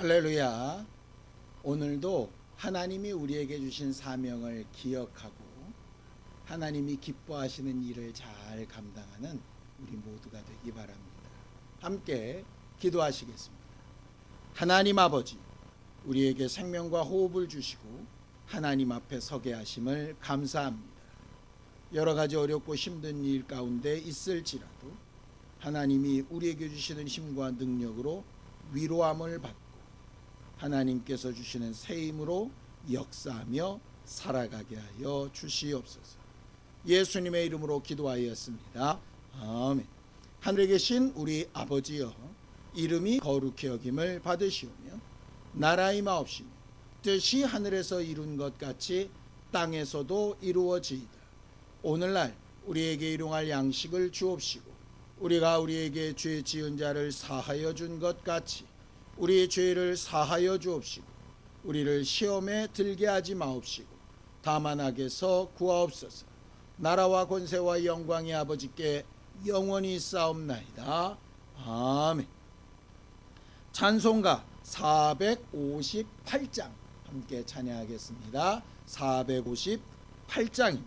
할렐루야. 오늘도 하나님이 우리에게 주신 사명을 기억하고 하나님이 기뻐하시는 일을 잘 감당하는 우리 모두가 되기 바랍니다. 함께 기도하시겠습니다. 하나님 아버지, 우리에게 생명과 호흡을 주시고 하나님 앞에 서게 하심을 감사합니다. 여러 가지 어렵고 힘든 일 가운데 있을지라도 하나님이 우리에게 주시는 힘과 능력으로 위로함을 받고 하나님께서 주시는 새 힘으로 역사하며 살아가게 하여 주시옵소서. 예수님의 이름으로 기도하였습니다. 아멘. 하늘에 계신 우리 아버지여, 이름이 거룩히 여김을 받으시오며 나라의 마옵시며 뜻이 하늘에서 이룬 것 같이 땅에서도 이루어지이다. 오늘날 우리에게 일용할 양식을 주옵시고 우리가 우리에게 죄 지은 자를 사하여 준 것 같이 우리의 죄를 사하여 주옵시고 우리를 시험에 들게 하지 마옵시고 다만 악에서 구하옵소서. 나라와 권세와 영광이 아버지께 영원히 싸움나이다. 아멘. 찬송가 458장 함께 찬양하겠습니다. 458장입니다.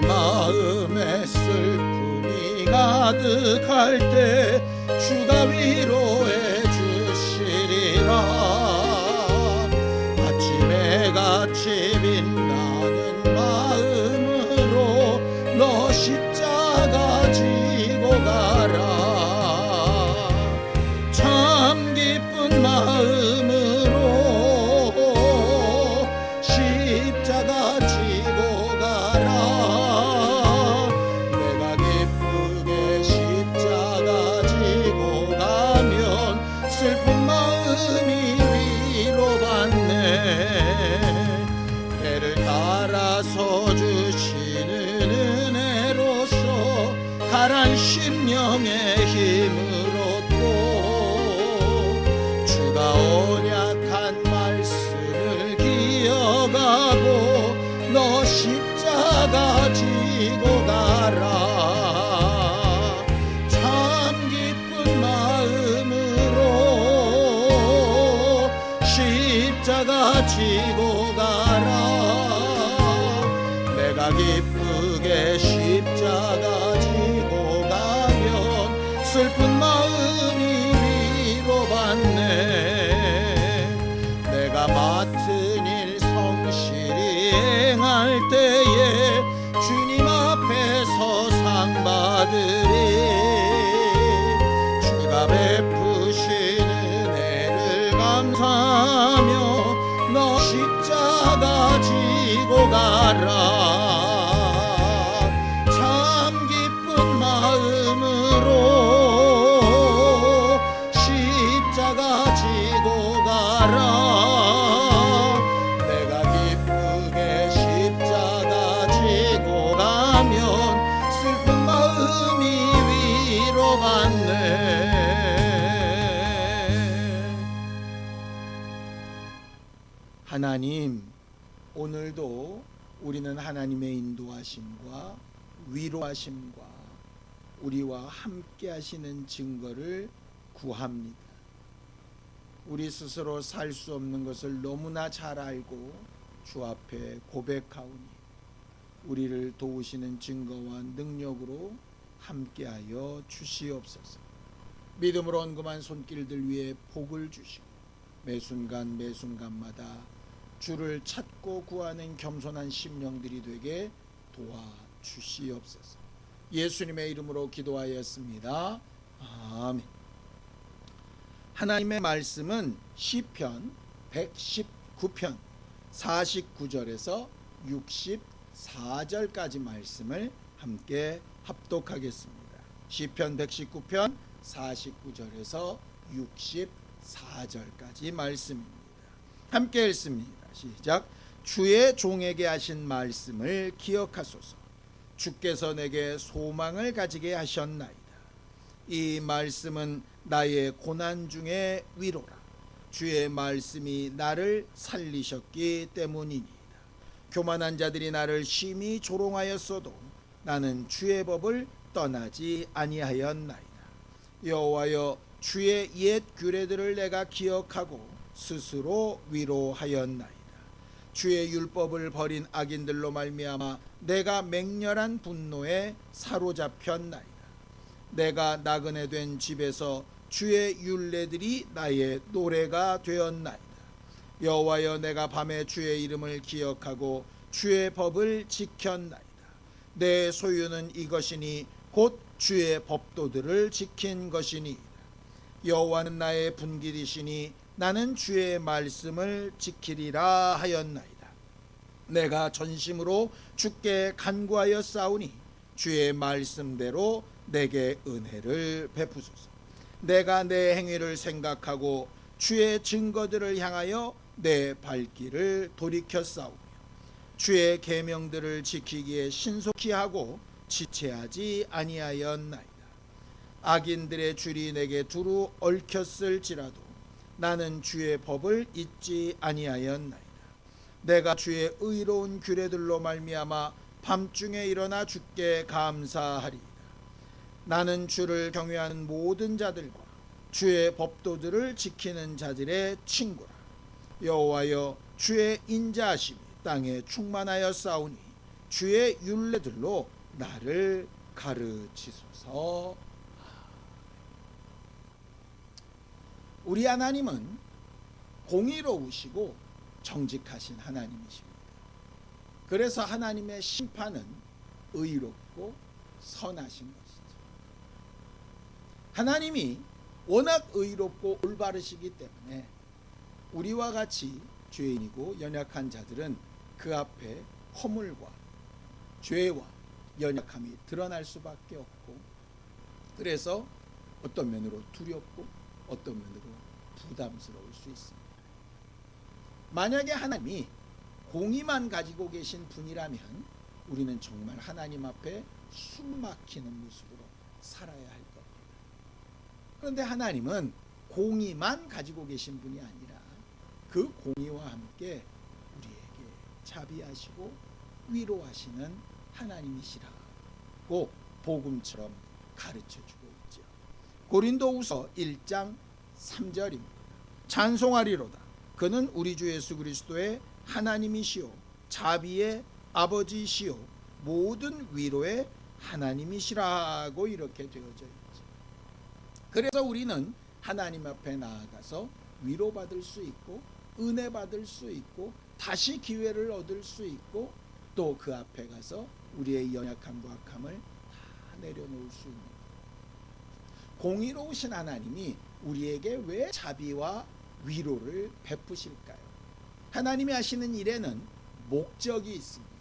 마음에 슬픔이 가득할 때 주가 위로해 주시리라. 아침에 같이 빛나는 마음으로 너 십자가 지고 가라. 참 기쁜 마음으로 십자가 지고 가라. 내가 기쁘게 십자가 지고 가면 슬픈 마음이 위로받네. 배를 따라서 주시는 은혜로서 가란 심령의 힘을 얻고 주가 언약한 말씀을 기억하고 너 십자가 지고 가라. 참 기쁜 마음으로 십자가 지고 가라. 내가 기쁘게 십자가 지고 가면 슬픈 마음이 위로받네. 내가 맡은 일 성실히 행할 때에 주님 앞에서 상 받으리. 주가 베푸신 은혜를 감사하며 너 십자가 지고 가라. 참 기쁜 마음으로 십자가 지고 가라. 내가 기쁘게 십자가 지고 가면 슬픈 마음이 위로받네. 하나님, 오늘도 우리는 하나님의 인도하심과 위로하심과 우리와 함께 하시는 증거를 구합니다. 우리 스스로 살 수 없는 것을 너무나 잘 알고 주 앞에 고백하오니 우리를 도우시는 증거와 능력으로 함께하여 주시옵소서. 믿음으로 언금한 손길들 위에 복을 주시고 매순간 매순간마다 주를 찾고 구하는 겸손한 심령들이 되게 도와주시옵소서. 예수님의 이름으로 기도하였습니다. 아멘. 하나님의 말씀은 시편 119편 49절에서 64절까지 말씀을 함께 합독하겠습니다. 시편 119편 49절에서 64절까지 말씀입니다. 함께 읽습니다. 시작. 주의 종에게 하신 말씀을 기억하소서. 주께서 내게 소망을 가지게 하셨나이다. 이 말씀은 나의 고난 중에 위로라. 주의 말씀이 나를 살리셨기 때문이니이다. 교만한 자들이 나를 심히 조롱하였어도 나는 주의 법을 떠나지 아니하였나이다. 여호와여, 주의 옛 규례들을 내가 기억하고 스스로 위로하였나이다. 주의 율법을 버린 악인들로 말미암아 내가 맹렬한 분노에 사로잡혔나이다. 내가 나그네 된 집에서 주의 율례들이 나의 노래가 되었나이다. 여호와여, 내가 밤에 주의 이름을 기억하고 주의 법을 지켰나이다. 내 소유는 이것이니 곧 주의 법도들을 지킨 것이니이다. 여호와는 나의 분깃이시니 나는 주의 말씀을 지키리라 하였나이다. 내가 전심으로 주께 간구하여 싸우니 주의 말씀대로 내게 은혜를 베푸소서. 내가 내 행위를 생각하고 주의 증거들을 향하여 내 발길을 돌이켜 싸우며 주의 계명들을 지키기에 신속히 하고 지체하지 아니하였나이다. 악인들의 줄이 내게 두루 얽혔을지라도 나는 주의 법을 잊지 아니하였나이다. 내가 주의 의로운 규례들로 말미암아 밤중에 일어나 주께 감사하리이다. 나는 주를 경외하는 모든 자들과 주의 법도들을 지키는 자들의 친구라. 여호와여, 주의 인자하심이 땅에 충만하여 싸우니 주의 율례들로 나를 가르치소서. 우리 하나님은 공의로우시고 정직하신 하나님이십니다. 그래서 하나님의 심판은 의롭고 선하신 것이죠. 하나님이 워낙 의롭고 올바르시기 때문에 우리와 같이 죄인이고 연약한 자들은 그 앞에 허물과 죄와 연약함이 드러날 수밖에 없고, 그래서 어떤 면으로 두렵고 어떤 면으로 부담스러울 수 있습니다. 만약에 하나님이 공의만 가지고 계신 분이라면 우리는 정말 하나님 앞에 숨막히는 모습으로 살아야 할 겁니다. 그런데 하나님은 공의만 가지고 계신 분이 아니라 그 공의와 함께 우리에게 자비하시고 위로하시는 하나님이시라고 복음처럼 가르쳐주고 있죠. 고린도후서 1장 3절입니다. 찬송하리로다. 그는 우리 주 예수 그리스도의 하나님이시오 자비의 아버지시오 모든 위로의 하나님이시라고 이렇게 되어져 있죠. 그래서 우리는 하나님 앞에 나아가서 위로받을 수 있고 은혜 받을 수 있고 다시 기회를 얻을 수 있고 또 그 앞에 가서 우리의 연약함과 악함을 다 내려놓을 수 있는 거예요. 공의로우신 하나님이 우리에게 왜 자비와 위로를 베푸실까요? 하나님이 하시는 일에는 목적이 있습니다.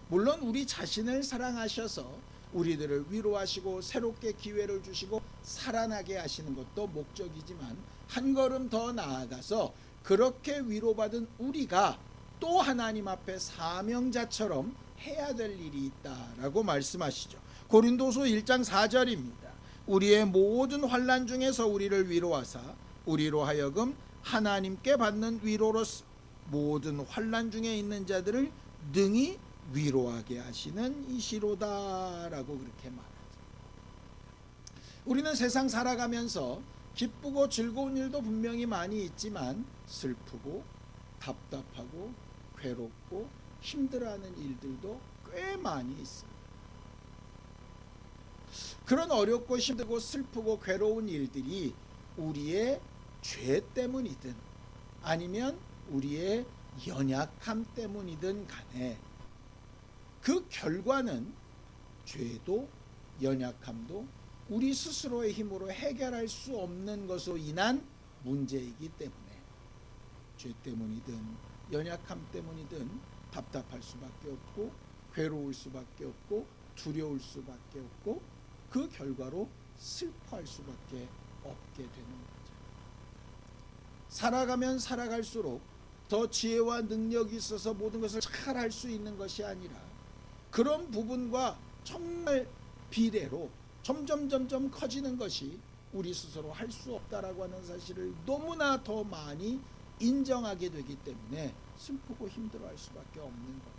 물론 우리 자신을 사랑하셔서 우리들을 위로하시고 새롭게 기회를 주시고 살아나게 하시는 것도 목적이지만 한 걸음 더 나아가서 그렇게 위로받은 우리가 또 하나님 앞에 사명자처럼 해야 될 일이 있다라고 말씀하시죠. 고린도서 1장 4절입니다. 우리의 모든 환난 중에서 우리를 위로하사 우리로 하여금 하나님께 받는 위로로서 모든 환난 중에 있는 자들을 능히 위로하게 하시는 이시로다라고 그렇게 말하죠. 우리는 세상 살아가면서 기쁘고 즐거운 일도 분명히 많이 있지만 슬프고 답답하고 괴롭고 힘들어하는 일들도 꽤 많이 있어요. 그런 어렵고 힘들고 슬프고 괴로운 일들이 우리의 죄 때문이든 아니면 우리의 연약함 때문이든 간에 그 결과는 죄도 연약함도 우리 스스로의 힘으로 해결할 수 없는 것으로 인한 문제이기 때문에 죄 때문이든 연약함 때문이든 답답할 수밖에 없고 괴로울 수밖에 없고 두려울 수밖에 없고 그 결과로 슬퍼할 수밖에 없게 되는 거죠. 살아가면 살아갈수록 더 지혜와 능력이 있어서 모든 것을 잘 할 수 있는 것이 아니라 그런 부분과 정말 비례로 점점 커지는 것이 우리 스스로 할 수 없다라고 하는 사실을 너무나 더 많이 인정하게 되기 때문에 슬프고 힘들어할 수밖에 없는 겁니다.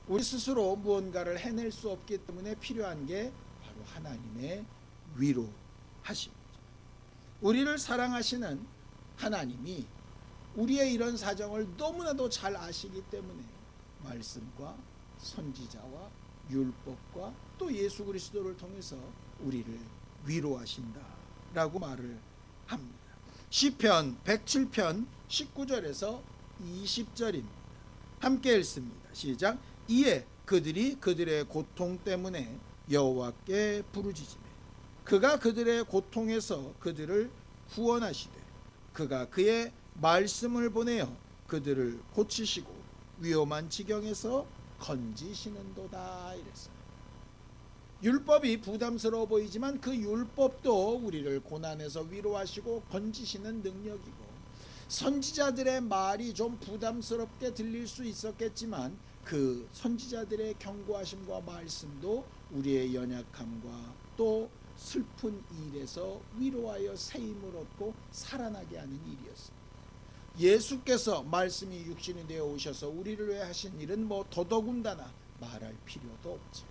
우리 스스로 무언가를 해낼 수 없기 때문에 필요한 게 바로 하나님의 위로하심이죠. 우리를 사랑하시는 하나님이 우리의 이런 사정을 너무나도 잘 아시기 때문에 말씀과 선지자와 율법과 또 예수 그리스도를 통해서 우리를 위로하신다라고 말을 합니다. 시편 107편 19절에서 20절입니다. 함께 읽습니다. 시작. 이에 그들이 그들의 고통 때문에 여호와께 부르짖으며 그가 그들의 고통에서 그들을 구원하시되 그가 그의 말씀을 보내어 그들을 고치시고 위험한 지경에서 건지시는도다 이랬어요. 율법이 부담스러워 보이지만 그 율법도 우리를 고난에서 위로하시고 건지시는 능력이고, 선지자들의 말이 좀 부담스럽게 들릴 수 있었겠지만 그 선지자들의 경고하심과 말씀도 우리의 연약함과 또 슬픈 일에서 위로하여 새 힘을 얻고 살아나게 하는 일이었습니다. 예수께서 말씀이 육신이 되어 오셔서 우리를 위해 하신 일은 뭐 더더군다나 말할 필요도 없죠.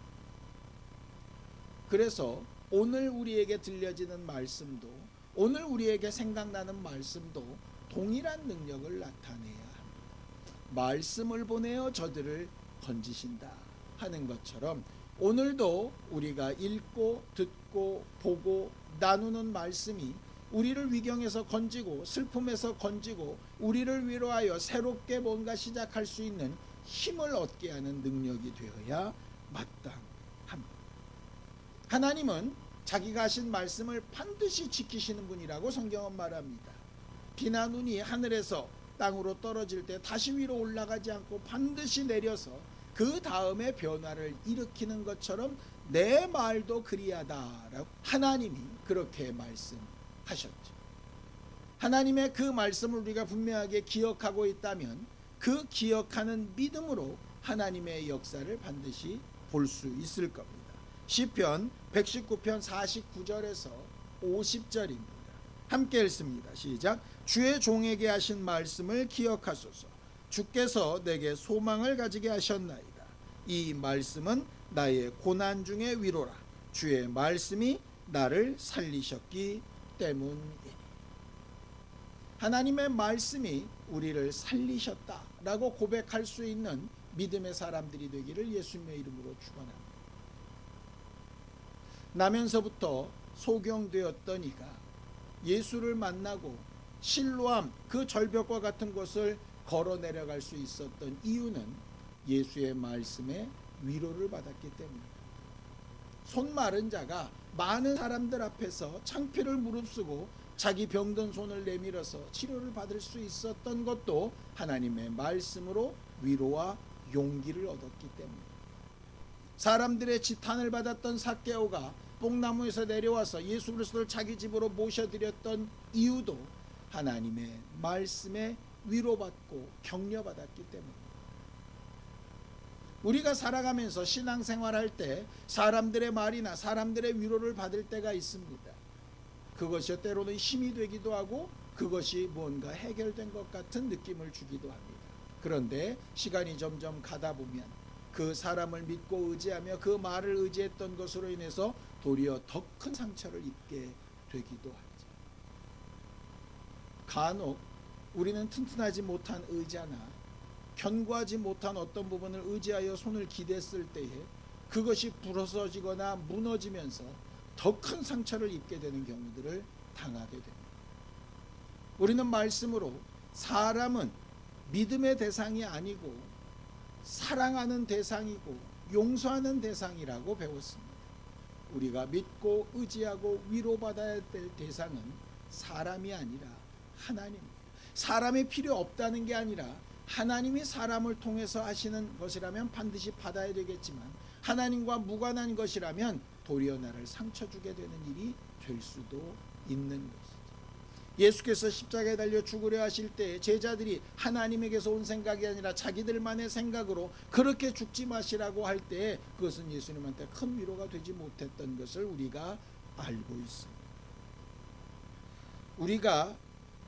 그래서 오늘 우리에게 들려지는 말씀도, 오늘 우리에게 생각나는 말씀도 동일한 능력을 나타내야 합니다. 말씀을 보내어 저들을 건지신다 하는 것처럼 오늘도 우리가 읽고 듣고 보고 나누는 말씀이 우리를 위경에서 건지고 슬픔에서 건지고 우리를 위로하여 새롭게 뭔가 시작할 수 있는 힘을 얻게 하는 능력이 되어야 마땅합니다. 하나님은 자기가 하신 말씀을 반드시 지키시는 분이라고 성경은 말합니다. 비나 눈이 하늘에서 땅으로 떨어질 때 다시 위로 올라가지 않고 반드시 내려서 그 다음에 변화를 일으키는 것처럼 내 말도 그리하다라고 하나님이 그렇게 말씀하셨죠. 하나님의 그 말씀을 우리가 분명하게 기억하고 있다면 그 기억하는 믿음으로 하나님의 역사를 반드시 볼 수 있을 겁니다. 시편 119편 49절에서 50절입니다. 함께 읽습니다. 시작. 주의 종에게 하신 말씀을 기억하소서. 주께서 내게 소망을 가지게 하셨나이다. 이 말씀은 나의 고난 중의 위로라. 주의 말씀이 나를 살리셨기 때문이니. 하나님의 말씀이 우리를 살리셨다라고 고백할 수 있는 믿음의 사람들이 되기를 예수님의 이름으로 축원합니다. 나면서부터 소경되었던 이가 예수를 만나고 실로암 그 절벽과 같은 곳을 걸어 내려갈 수 있었던 이유는 예수의 말씀에 위로를 받았기 때문입니다. 손 마른 자가 많은 사람들 앞에서 창피를 무릅쓰고 자기 병든 손을 내밀어서 치료를 받을 수 있었던 것도 하나님의 말씀으로 위로와 용기를 얻었기 때문입니다. 사람들의 지탄을 받았던 삭개오가 뽕나무에서 내려와서 예수 그리스도를 자기 집으로 모셔드렸던 이유도 하나님의 말씀에 위로받고 격려받았기 때문입니다. 우리가 살아가면서 신앙생활할 때 사람들의 말이나 사람들의 위로를 받을 때가 있습니다. 그것이 때로는 힘이 되기도 하고 그것이 뭔가 해결된 것 같은 느낌을 주기도 합니다. 그런데 시간이 점점 가다 보면 그 사람을 믿고 의지하며 그 말을 의지했던 것으로 인해서 도리어 더 큰 상처를 입게 되기도 하죠. 간혹 우리는 튼튼하지 못한 의자나 견고하지 못한 어떤 부분을 의지하여 손을 기댔을 때에 그것이 부러져지거나 무너지면서 더 큰 상처를 입게 되는 경우들을 당하게 됩니다. 우리는 말씀으로 사람은 믿음의 대상이 아니고 사랑하는 대상이고 용서하는 대상이라고 배웠습니다. 우리가 믿고 의지하고 위로받아야 될 대상은 사람이 아니라 하나님입니다. 사람이 필요 없다는 게 아니라 하나님이 사람을 통해서 하시는 것이라면 반드시 받아야 되겠지만 하나님과 무관한 것이라면 도리어 나를 상처 주게 되는 일이 될 수도 있는 것이죠. 예수께서 십자가에 달려 죽으려 하실 때 제자들이 하나님에게서 온 생각이 아니라 자기들만의 생각으로 그렇게 죽지 마시라고 할 때 그것은 예수님한테 큰 위로가 되지 못했던 것을 우리가 알고 있습니다. 우리가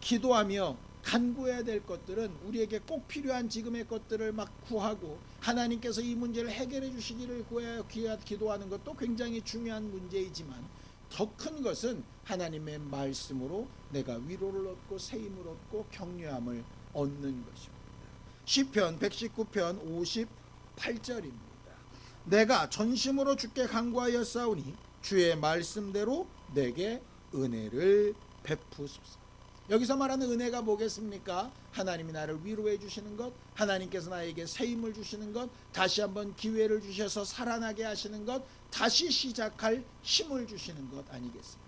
기도하며 간구해야 될 것들은 우리에게 꼭 필요한 지금의 것들을 막 구하고 하나님께서 이 문제를 해결해 주시기를 구하여 기도하는 것도 굉장히 중요한 문제이지만 더 큰 것은 하나님의 말씀으로 내가 위로를 얻고 새 힘을 얻고 격려함을 얻는 것입니다. 시편 119편 58절입니다. 내가 전심으로 주께 간구하였사오니 주의 말씀대로 내게 은혜를 베푸소서. 여기서 말하는 은혜가 뭐겠습니까? 하나님이 나를 위로해 주시는 것, 하나님께서 나에게 새 힘을 주시는 것, 다시 한번 기회를 주셔서 살아나게 하시는 것, 다시 시작할 힘을 주시는 것 아니겠습니까?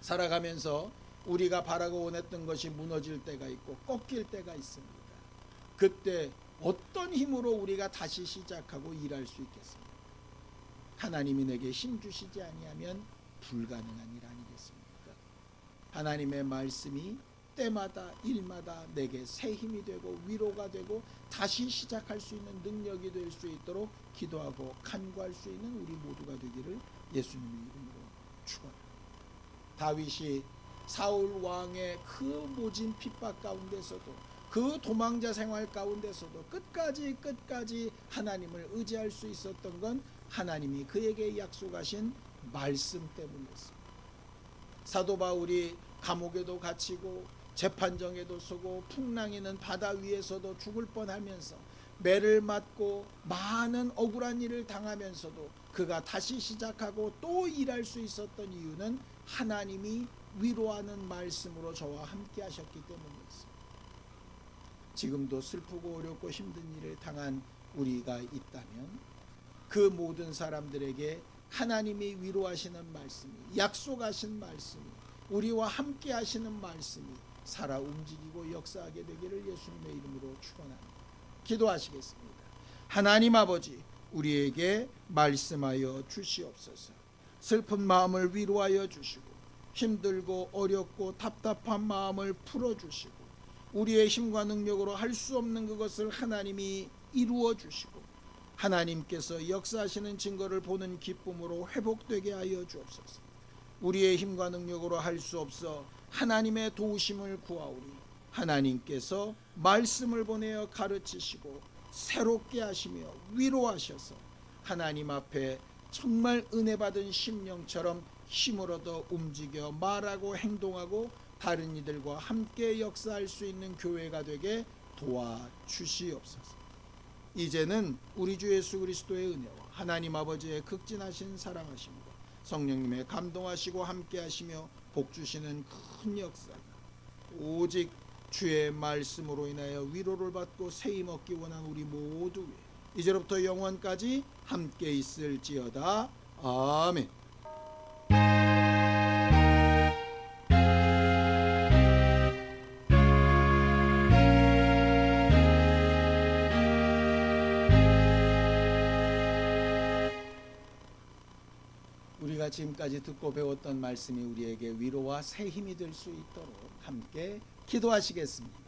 살아가면서 우리가 바라고 원했던 것이 무너질 때가 있고 꺾일 때가 있습니다. 그때 어떤 힘으로 우리가 다시 시작하고 일할 수 있겠습니까? 하나님이 내게 힘 주시지 아니하면 불가능한 일 아니겠습니까? 하나님의 말씀이 때마다 일마다 내게 새 힘이 되고 위로가 되고 다시 시작할 수 있는 능력이 될 수 있도록 기도하고 간구할 수 있는 우리 모두가 되기를 예수님의 이름으로 축원합니다. 다윗이 사울 왕의 그 모진 핍박 가운데서도 그 도망자 생활 가운데서도 끝까지 하나님을 의지할 수 있었던 건 하나님이 그에게 약속하신 말씀 때문이었습니다. 사도 바울이 감옥에도 갇히고 재판정에도 서고 풍랑이는 바다 위에서도 죽을 뻔하면서 매를 맞고 많은 억울한 일을 당하면서도 그가 다시 시작하고 또 일할 수 있었던 이유는 하나님이 위로하는 말씀으로 저와 함께 하셨기 때문이었습니다. 지금도 슬프고 어렵고 힘든 일을 당한 우리가 있다면 그 모든 사람들에게 하나님이 위로하시는 말씀이, 약속하신 말씀이, 우리와 함께 하시는 말씀이 살아 움직이고 역사하게 되기를 예수님의 이름으로 축원합니다. 기도하시겠습니다. 하나님 아버지, 우리에게 말씀하여 주시옵소서. 슬픈 마음을 위로하여 주시고 힘들고 어렵고 답답한 마음을 풀어주시고 우리의 힘과 능력으로 할 수 없는 그것을 하나님이 이루어 주시고 하나님께서 역사하시는 증거를 보는 기쁨으로 회복되게 하여 주옵소서. 우리의 힘과 능력으로 할 수 없어 하나님의 도우심을 구하오니 하나님께서 말씀을 보내어 가르치시고 새롭게 하시며 위로하셔서 하나님 앞에 정말 은혜 받은 심령처럼 힘을 얻어 움직여 말하고 행동하고 다른 이들과 함께 역사할 수 있는 교회가 되게 도와주시옵소서. 이제는 우리 주 예수 그리스도의 은혜와 하나님 아버지의 극진하신 사랑하심과 성령님의 감동하시고 함께 하시며 복주시는 큰 역사가 오직 주의 말씀으로 인하여 위로를 받고 새 힘 얻기 원하는 우리 모두 위에 이제로부터 영원까지 함께 있을지어다. 아멘. 우리가 지금까지 듣고 배웠던 말씀이 우리에게 위로와 새 힘이 될 수 있도록 함께 기도하시겠습니다.